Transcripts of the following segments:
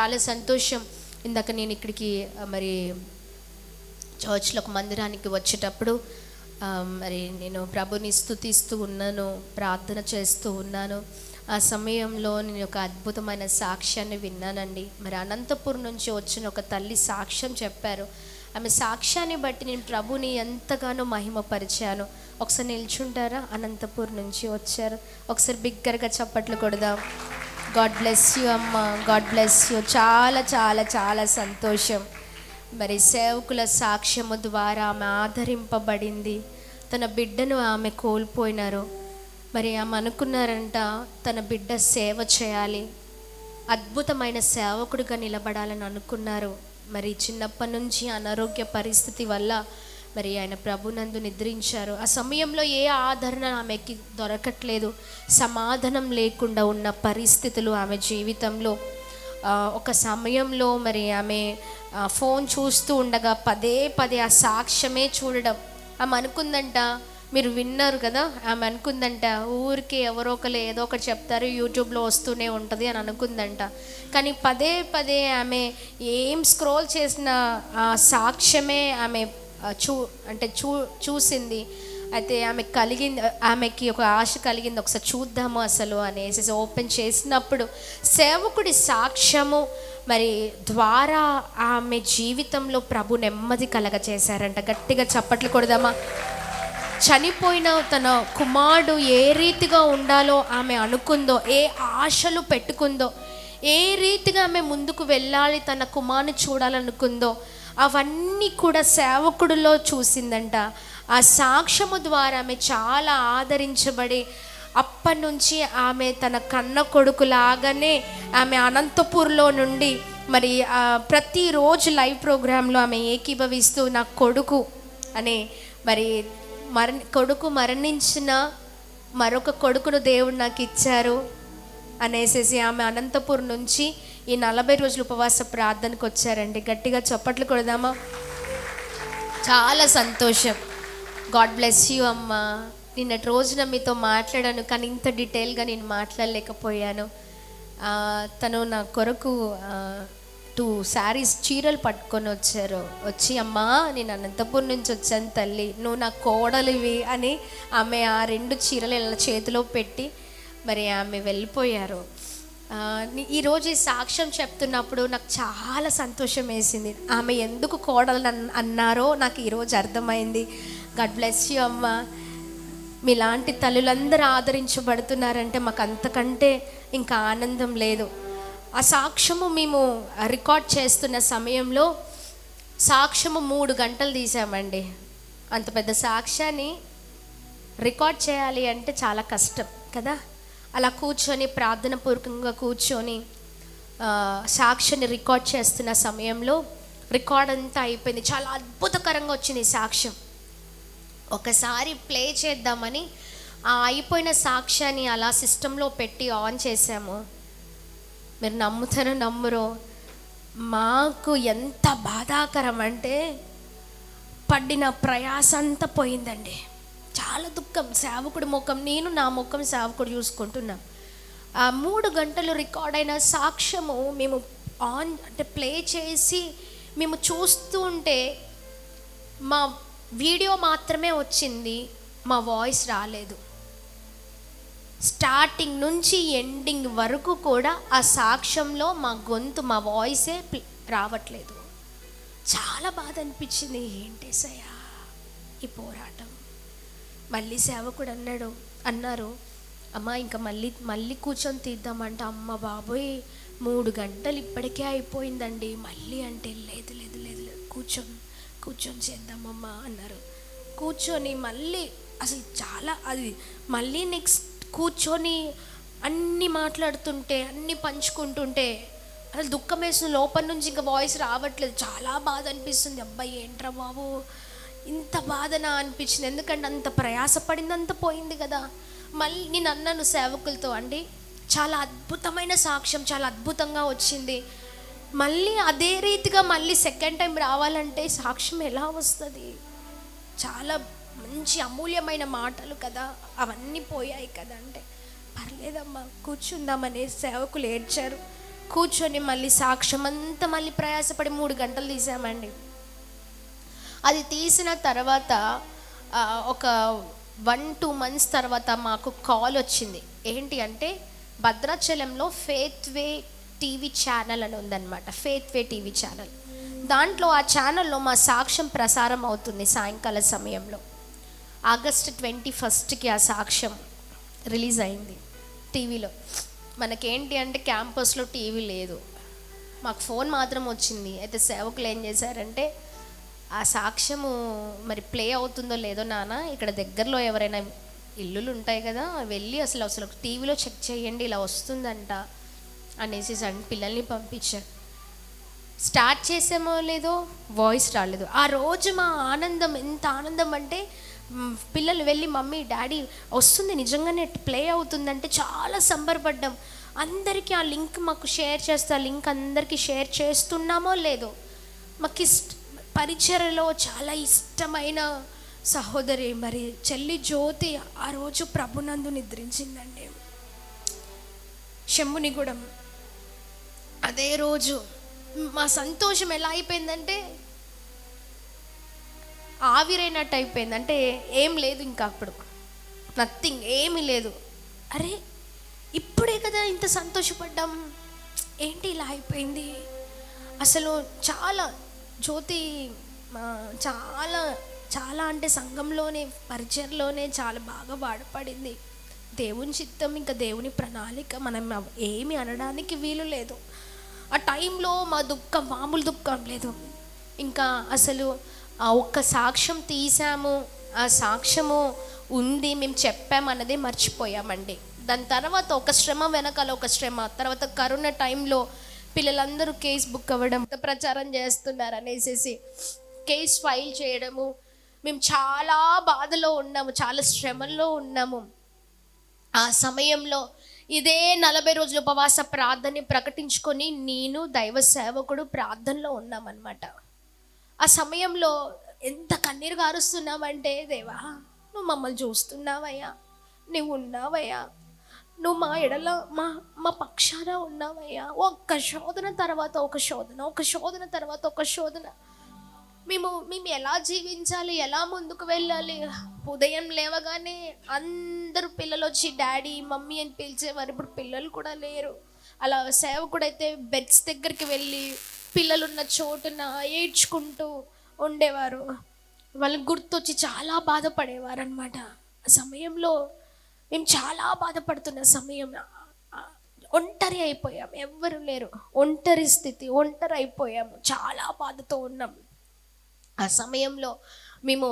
చాలా సంతోషం. ఇందాక నేను ఇక్కడికి మరి చర్చ్లో ఒక మందిరానికి వచ్చేటప్పుడు మరి నేను ప్రభుని స్తుతిస్తూ ఉన్నాను, ప్రార్థన చేస్తూ ఉన్నాను. ఆ సమయంలో నేను ఒక అద్భుతమైన సాక్ష్యాన్ని విన్నానండి. మరి అనంతపురం నుంచి వచ్చిన ఒక తల్లి సాక్ష్యం చెప్పారు. ఆమె సాక్ష్యాన్ని బట్టి నేను ప్రభుని ఎంతగానో మహిమపరిచాను. ఒకసారి నిల్చుంటారా? అనంతపురం నుంచి వచ్చారు. ఒకసారి బిగ్గరగా చప్పట్లు కొడదాం. గాడ్ బ్లెస్ యూ అమ్మ, గాడ్ బ్లెస్ యూ. చాలా చాలా చాలా సంతోషం. మరి సేవకుల సాక్ష్యము ద్వారా ఆమె ఆదరింపబడింది. తన బిడ్డను ఆమె కోల్పోయినారు. మరి ఆమె అనుకున్నారంట తన బిడ్డ సేవ చేయాలి, అద్భుతమైన సేవకుడిగా నిలబడాలని అనుకున్నారు. మరి చిన్నప్పటి నుంచి అనారోగ్య పరిస్థితి వల్ల మరి ఆయన ప్రభునందు నిద్రించారు. ఆ సమయంలో ఏ ఆదరణ ఆమెకి దొరకట్లేదు, సమాధానం లేకుండా ఉన్న పరిస్థితులు ఆమె జీవితంలో. ఒక సమయంలో మరి ఆమె ఫోన్ చూస్తూ ఉండగా పదే పదే ఆ సాక్ష్యమే చూడడం. ఆమె అనుకుందంట, మీరు విన్నారు కదా, ఆమె అనుకుందంట ఊరికి ఎవరో ఒకరు ఏదో ఒకటి చెప్తారు, యూట్యూబ్లో వస్తూనే ఉంటుంది అని అనుకుందంట. కానీ పదే పదే ఆమె ఏం స్క్రోల్ చేసిన ఆ సాక్ష్యమే ఆమె చూసింది. అయితే ఆమెకి ఒక ఆశ కలిగింది, ఒకసారి చూద్దాము అసలు అనేసి ఓపెన్ చేసినప్పుడు సేవకుడి సాక్ష్యము మరి ద్వారా ఆమె జీవితంలో ప్రభు నెమ్మది కలగచేశారంట. గట్టిగా చప్పట్లు కొడదామా? చనిపోయిన తన కుమారుడు ఏ రీతిగా ఉండాలో ఆమె అనుకుందో, ఏ ఆశలు పెట్టుకుందో, ఏ రీతిగా ఆమె ముందుకు వెళ్ళాలి, తన కుమారుని చూడాలనుకుందో, అవన్నీ కూడా సేవకుడిలో చూసిందంట. ఆ సాక్ష్యము ద్వారా ఆమె చాలా ఆదరించబడి అప్పటి నుంచి ఆమె తన కన్న కొడుకులాగానే ఆమె అనంతపూర్లో నుండి మరి ప్రతిరోజు లైవ్ ప్రోగ్రాంలో ఆమె ఏకీభవిస్తూ నా కొడుకు అనే మరి కొడుకు మరణించిన మరొక కొడుకును దేవుడు నాకు ఇచ్చారు అనేసి ఆమె అనంతపురం నుంచి ఈ 40 రోజులు ఉపవాస ప్రార్థనకు వచ్చారండి. గట్టిగా చప్పట్లు కొడదామా? చాలా సంతోషం. గాడ్ బ్లెస్ యూ అమ్మ. నిన్నటి రోజున మీతో మాట్లాడాను, కానీ ఇంత డీటెయిల్గా నేను మాట్లాడలేకపోయాను. తను నా కొరకు 2 శారీస్ చీరలు పట్టుకొని వచ్చారు. వచ్చి అమ్మా నేను అనంతపురం నుంచి వచ్చాను తల్లి, నువ్వు నా కోడలివి అని ఆమె ఆ 2 చీరలు ఇలా చేతిలో పెట్టి మరి ఆమె వెళ్ళిపోయారు. ఈరోజు ఈ సాక్ష్యం చెప్తున్నప్పుడు నాకు చాలా సంతోషం వేసింది. ఆమె ఎందుకు కోడలు అన్నారో నాకు ఈరోజు అర్థమైంది. గాడ్ బ్లెస్ యూ అమ్మ. మీలాంటి తల్లులందరూ ఆదరించబడుతున్నారంటే మాకు అంతకంటే ఇంకా ఆనందం లేదు. ఆ సాక్ష్యము మేము రికార్డ్ చేస్తున్న సమయంలో సాక్ష్యము 3 గంటలు తీసామండి. అంత పెద్ద సాక్ష్యాన్ని రికార్డ్ చేయాలి అంటే చాలా కష్టం కదా. అలా కూర్చొని ప్రార్థన పూర్వకంగా కూర్చొని సాక్ష్యాన్ని రికార్డ్ చేస్తున్న సమయంలో రికార్డ్ అంతా అయిపోయింది. చాలా అద్భుతకరంగా వచ్చింది సాక్ష్యం. ఒకసారి ప్లే చేద్దామని ఆ అయిపోయిన సాక్ష్యాన్ని అలా సిస్టంలో పెట్టి ఆన్ చేసాము. మీరు నమ్ముతారో నమ్మరో, మాకు ఎంత బాధాకరం అంటే పడిన ప్రయాస అంతా పోయిందండి. చాలా దుఃఖం. సేవకుడి ముఖం, నేను నా ముఖం సేవకుడు చూసుకుంటున్నాం. ఆ 3 గంటలు రికార్డ్ అయిన సాక్ష్యము మేము ప్లే చేసి మేము చూస్తూ ఉంటే మా వీడియో మాత్రమే వచ్చింది, మా వాయిస్ రాలేదు. స్టార్టింగ్ నుంచి ఎండింగ్ వరకు కూడా ఆ సాక్ష్యంలో మా గొంతు, మా వాయిసే రావట్లేదు. చాలా బాధ అనిపించింది. ఏంటేసయ్యా ఈ పోరాటం. మళ్ళీ సేవకుడు అన్నారు అమ్మ ఇంకా మళ్ళీ కూర్చొని తీద్దామంట. అమ్మ బాబోయ్ 3 గంటలు ఇప్పటికే అయిపోయిందండి. మళ్ళీ అంటే లేదు లేదు లేదు లేదు కూర్చొని చేద్దామమ్మా అన్నారు. కూర్చొని మళ్ళీ అసలు చాలా అది మళ్ళీ నెక్స్ట్ కూర్చొని అన్నీ మాట్లాడుతుంటే అన్నీ పంచుకుంటుంటే అసలు దుఃఖం వేసిన లోపల నుంచి ఇంకా వాయిస్ రావట్లేదు. చాలా బాధ అనిపిస్తుంది. అబ్బాయి ఏంట్రా బాబు ఇంత బాధనా అనిపించింది. ఎందుకంటే అంత ప్రయాసపడింది అంత పోయింది కదా. మళ్ళీ నేను అన్నాను సేవకులతో, అండి చాలా అద్భుతమైన సాక్ష్యం, చాలా అద్భుతంగా వచ్చింది. మళ్ళీ అదే రీతిగా మళ్ళీ సెకండ్ టైం రావాలంటే సాక్ష్యం ఎలా వస్తుంది? చాలా మంచి అమూల్యమైన మాటలు కదా, అవన్నీ పోయాయి కదా. అంటే పర్లేదమ్మా కూర్చుందామనే సేవకులు ఏడ్చారు. కూర్చొని మళ్ళీ సాక్ష్యం అంతా మళ్ళీ ప్రయాసపడి 3 గంటలు తీసామండి. అది తీసిన తర్వాత ఒక 1-2 మంత్స్ తర్వాత మాకు కాల్ వచ్చింది. ఏంటి అంటే భద్రాచలంలో ఫేత్ వే టీవీ ఛానల్ అని ఉందన్నమాట. ఫేత్ వే టీవీ ఛానల్, దాంట్లో ఆ ఛానల్లో మా సాక్ష్యం ప్రసారం అవుతుంది సాయంకాల సమయంలో. ఆగస్ట్ 21కి ఆ సాక్ష్యం రిలీజ్ అయింది టీవీలో. మనకేంటి అంటే క్యాంపస్లో టీవీ లేదు, మాకు ఫోన్ మాత్రం వచ్చింది. అయితే సేవకులు ఏం చేశారంటే, ఆ సాక్ష్యము మరి ప్లే అవుతుందో లేదో నాన్న, ఇక్కడ దగ్గరలో ఎవరైనా ఇల్లులు ఉంటాయి కదా, వెళ్ళి అసలు టీవీలో చెక్ చేయండి, ఇలా వస్తుందంట అనేసి పిల్లల్ని పంపించారు. స్టార్ట్ చేసామో లేదో వాయిస్ రాలేదు. ఆ రోజు మా ఆనందం ఎంత ఆనందం అంటే, పిల్లలు వెళ్ళి మమ్మీ డాడీ వస్తుంది నిజంగానే ప్లే అవుతుందంటే చాలా సంబరపడ్డాం. అందరికీ ఆ లింక్ మాకు షేర్ చేస్తే, ఆ లింక్ అందరికీ షేర్ చేస్తున్నామో లేదో, మాకు పరిచర్యలో చాలా ఇష్టమైన సహోదరి మరి చెల్లి జ్యోతి ఆ రోజు ప్రభునందు నిద్రించిందండి, శంభునిగూడెం. అదే రోజు మా సంతోషం ఎలా అయిపోయిందంటే ఆవిరైనట్టు అయిపోయింది. అంటే ఏం లేదు ఇంకా, అప్పుడు నథింగ్, ఏమీ లేదు. అరే ఇప్పుడే కదా ఇంత సంతోషపడ్డాం, ఏంటి ఇలా అయిపోయింది. అసలు చాలా జ్యోతి చాలా చాలా అంటే సంఘంలోనే పరిచయంలోనే చాలా బాగా బాధపడింది. దేవుని చిత్తం, ఇంకా దేవుని ప్రణాళిక, మనం ఏమి అనడానికి వీలు లేదు. ఆ టైంలో మా దుఃఖం మామూలు దుఃఖం లేదు. ఇంకా అసలు ఆ ఒక్క సాక్ష్యం తీసాము, ఆ సాక్ష్యము ఉంది, మేము చెప్పామన్నదే మర్చిపోయామండి. దాని తర్వాత ఒక శ్రమ వెనకాల ఒక శ్రమ. తర్వాత కరోనా టైంలో పిల్లలందరూ కేసు బుక్ అవ్వడం, ప్రచారం చేస్తున్నారు అనేసి కేసు ఫైల్ చేయడము. మేము చాలా బాధలో ఉన్నాము, చాలా శ్రమల్లో ఉన్నాము. ఆ సమయంలో ఇదే 40 రోజుల ఉపవాస ప్రార్థనని ప్రకటించుకొని నేను దైవ సేవకుడు ప్రార్థనలో ఉన్నామన్నమాట. ఆ సమయంలో ఎంత కన్నీరు గారుస్తున్నామంటే, దేవా నువ్వు మమ్మల్ని చూస్తున్నావయ్యా, నువ్వు ఉన్నావయ్యా, నువ్వు మా ఎడల మా పక్షాన ఉన్నావయ్యా. ఒక్క శోధన తర్వాత ఒక శోధన, ఒక శోధన తర్వాత ఒక శోధన. మేము ఎలా జీవించాలి, ఎలా ముందుకు వెళ్ళాలి. ఉదయం లేవగానే అందరూ పిల్లలు వచ్చి డాడీ మమ్మీ అని పిలిచేవారు. ఇప్పుడు పిల్లలు కూడా లేరు. అలా సేవకుడైతే బెడ్స్ దగ్గరికి వెళ్ళి పిల్లలున్న చోటున ఏడ్చుకుంటూ ఉండేవారు. వాళ్ళకి గుర్తొచ్చి చాలా బాధపడేవారు అనమాట. ఆ సమయంలో మేము చాలా బాధపడుతున్న సమయం, ఒంటరి అయిపోయాం, ఎవ్వరు లేరు, ఒంటరి స్థితి, ఒంటరి అయిపోయాము, చాలా బాధతో ఉన్నాం. ఆ సమయంలో మేము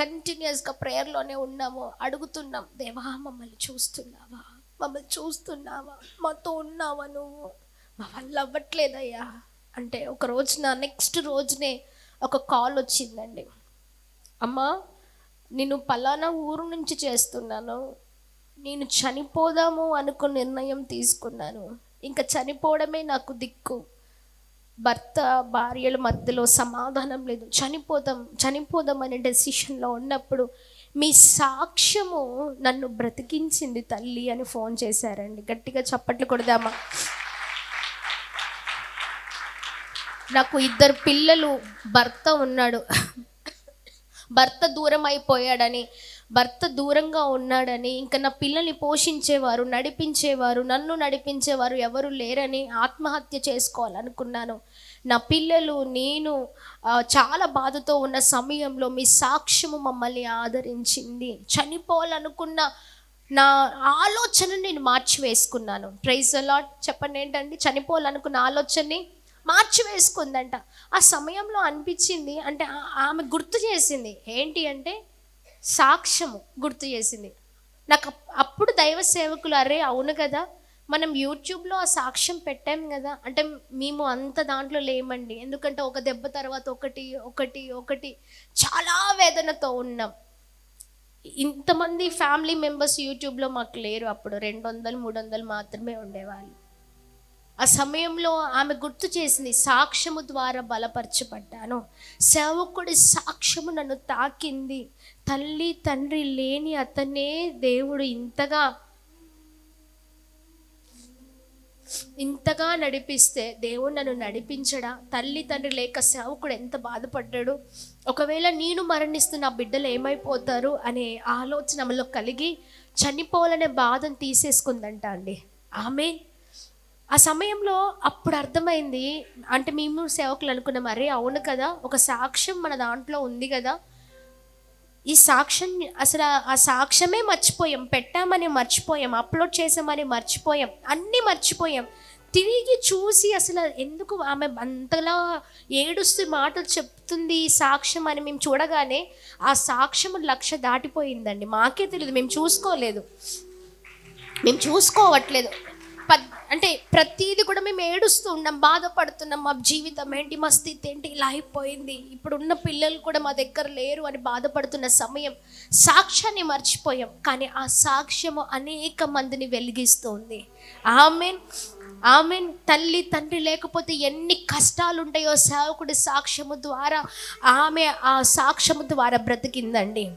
కంటిన్యూస్గా ప్రేయర్లోనే ఉన్నాము, అడుగుతున్నాం, దేవా మమ్మల్ని చూస్తున్నావా, మమ్మల్ని చూస్తున్నావా, మాతో ఉన్నావా, నువ్వు మా వల్ల అవ్వట్లేదయ్యా అంటే, ఒక రోజున నెక్స్ట్ రోజునే ఒక కాల్ వచ్చిందండి. అమ్మా నేను పలానా ఊరు నుంచి చేస్తున్నాను, నేను చనిపోదాము అనుకున్న నిర్ణయం తీసుకున్నాను, ఇంకా చనిపోవడమే నాకు దిక్కు, భర్త భార్యల మధ్యలో సమాధానం లేదు, చనిపోదాం అనే డెసిషన్లో ఉన్నప్పుడు మీ సాక్ష్యము నన్ను బ్రతికించింది తల్లి అని ఫోన్ చేశారండి. గట్టిగా చప్పట్లు కొడదామా. నాకు 2 పిల్లలు, భర్త ఉన్నాడు, భర్త దూరం అయిపోయాడని, భర్త దూరంగా ఉన్నాడని, ఇంకా నా పిల్లల్ని పోషించేవారు, నడిపించేవారు, నన్ను నడిపించేవారు ఎవరు లేరని ఆత్మహత్య చేసుకోవాలనుకున్నాను. నా పిల్లలు, నేను చాలా బాధతో ఉన్న సమయంలో మీ సాక్ష్యము మమ్మల్ని ఆదరించింది. చనిపోవాలనుకున్న నా ఆలోచన నేను మార్చివేసుకున్నాను. Praise the lord. చెప్పండి ఏంటండి, చనిపోవాలనుకున్న ఆలోచనని మార్చివేసుకుందంట. ఆ సమయంలో అనిపించింది, అంటే ఆమె గుర్తు చేసింది ఏంటి అంటే సాక్ష్యము గుర్తు చేసింది నాకు. అప్పుడు దైవ సేవకులు, అరే అవును కదా, మనం యూట్యూబ్లో ఆ సాక్ష్యం పెట్టాం కదా, అంటే మేము అంత దాంట్లో లేమండి, ఎందుకంటే ఒక దెబ్బ తర్వాత ఒకటి చాలా వేదనతో ఉన్నాం. ఇంతమంది ఫ్యామిలీ మెంబర్స్ యూట్యూబ్లో మాకు లేరు. అప్పుడు 200-300 మాత్రమే ఉండేవాళ్ళు. ఆ సమయంలో ఆమె గుర్తు చేసింది, సాక్ష్యము ద్వారా బలపరచబడ్డాను, సేవకుడి సాక్ష్యము నన్ను తాకింది, తల్లి తండ్రి లేని అతనే దేవుడు ఇంతగా ఇంతగా నడిపిస్తే దేవుడు నన్ను నడిపించడా? తల్లి తండ్రి లేక సేవకుడు ఎంత బాధపడ్డాడు, ఒకవేళ నేను మరణిస్తూ నా బిడ్డలు ఏమైపోతారు అనే ఆలోచన ఆమెలో కలిగి చనిపోవాలనే బాధను తీసేసుకుందంట అండి ఆమె. ఆ సమయంలో అప్పుడు అర్థమైంది, అంటే మేము సేవకులు అనుకున్నాం, అరే అవును కదా, ఒక సాక్ష్యం మన దాంట్లో ఉంది కదా, ఈ సాక్ష్యం అసలు ఆ సాక్ష్యమే మర్చిపోయాం, పెట్టామని మర్చిపోయాం, అప్లోడ్ చేసామని మర్చిపోయాం, అన్నీ మర్చిపోయాం. తిరిగి చూసి అసలు ఎందుకు ఆమె అంతలా ఏడుస్తూ మాటలు చెప్తుంది ఈ సాక్ష్యం అని మేము చూడగానే ఆ సాక్ష్యం 1,00,000 దాటిపోయిందండి. మాకే తెలియదు, మేము చూసుకోవట్లేదు. అంటే ప్రతిదీ కూడా మేము ఏడుస్తూ ఉన్నాం, బాధపడుతున్నాం, మా జీవితం ఏంటి, మా స్థితి ఏంటి, ఇలా అయిపోయింది, ఇప్పుడున్న పిల్లలు కూడా మా దగ్గర లేరు అని బాధపడుతున్న సమయం సాక్ష్యాన్ని మర్చిపోయాం. కానీ ఆ సాక్ష్యము అనేక మందిని వెలిగిస్తుంది. Amen, amen. తల్లి తండ్రి లేకపోతే ఎన్ని కష్టాలు ఉంటాయో సేవకుడి సాక్ష్యము ద్వారా ఆమె ఆ సాక్ష్యము ద్వారా బ్రతికిందండి.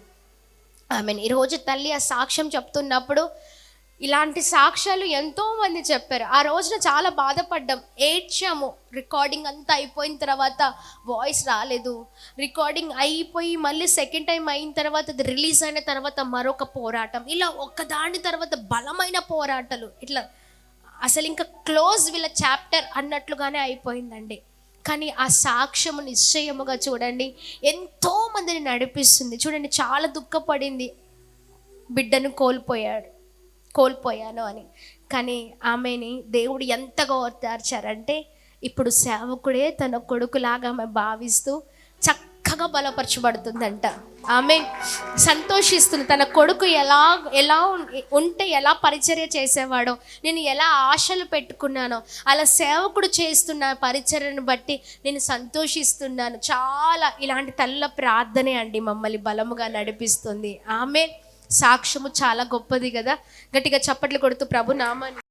ఆమెన్. ఈరోజు తల్లి ఆ సాక్ష్యం చెప్తున్నప్పుడు ఇలాంటి సాక్ష్యాలు ఎంతోమంది చెప్పారు. ఆ రోజున చాలా బాధపడ్డాం, ఏడ్చాము. రికార్డింగ్ అంతా అయిపోయిన తర్వాత వాయిస్ రాలేదు, రికార్డింగ్ అయిపోయి మళ్ళీ సెకండ్ టైం అయిన తర్వాత అది రిలీజ్ అయిన తర్వాత మరొక పోరాటం, ఇలా ఒకదాని తర్వాత బలమైన పోరాటాలు, ఇట్లా అసలు ఇంకా క్లోజ్ వీళ్ళ చాప్టర్ అన్నట్లుగానే అయిపోయిందండి. కానీ ఆ సాక్ష్యము నిశ్చయముగా చూడండి ఎంతో మందిని నడిపిస్తుంది. చూడండి, చాలా దుఃఖపడింది, బిడ్డను కోల్పోయాను అని. కానీ ఆమెని దేవుడు ఎంతగా ఓదార్చారంటే ఇప్పుడు సేవకుడే తన కొడుకులాగా ఆమె భావిస్తూ చక్కగా బలపరచబడుతుందంట. ఆమె సంతోషిస్తుంది. తన కొడుకు ఎలా ఉంటే ఎలా పరిచర్య చేసేవాడో, నేను ఎలా ఆశలు పెట్టుకున్నానో అలా సేవకుడు చేస్తున్న పరిచర్యను బట్టి నేను సంతోషిస్తున్నాను. చాలా ఇలాంటి తల్ల ప్రార్థనే అండి మమ్మల్ని బలముగా నడిపిస్తుంది. ఆమె సాక్ష్యము చాలా గొప్పది కదా. గట్టిగా చప్పట్లు కొడుతూ ప్రభు నామాన్ని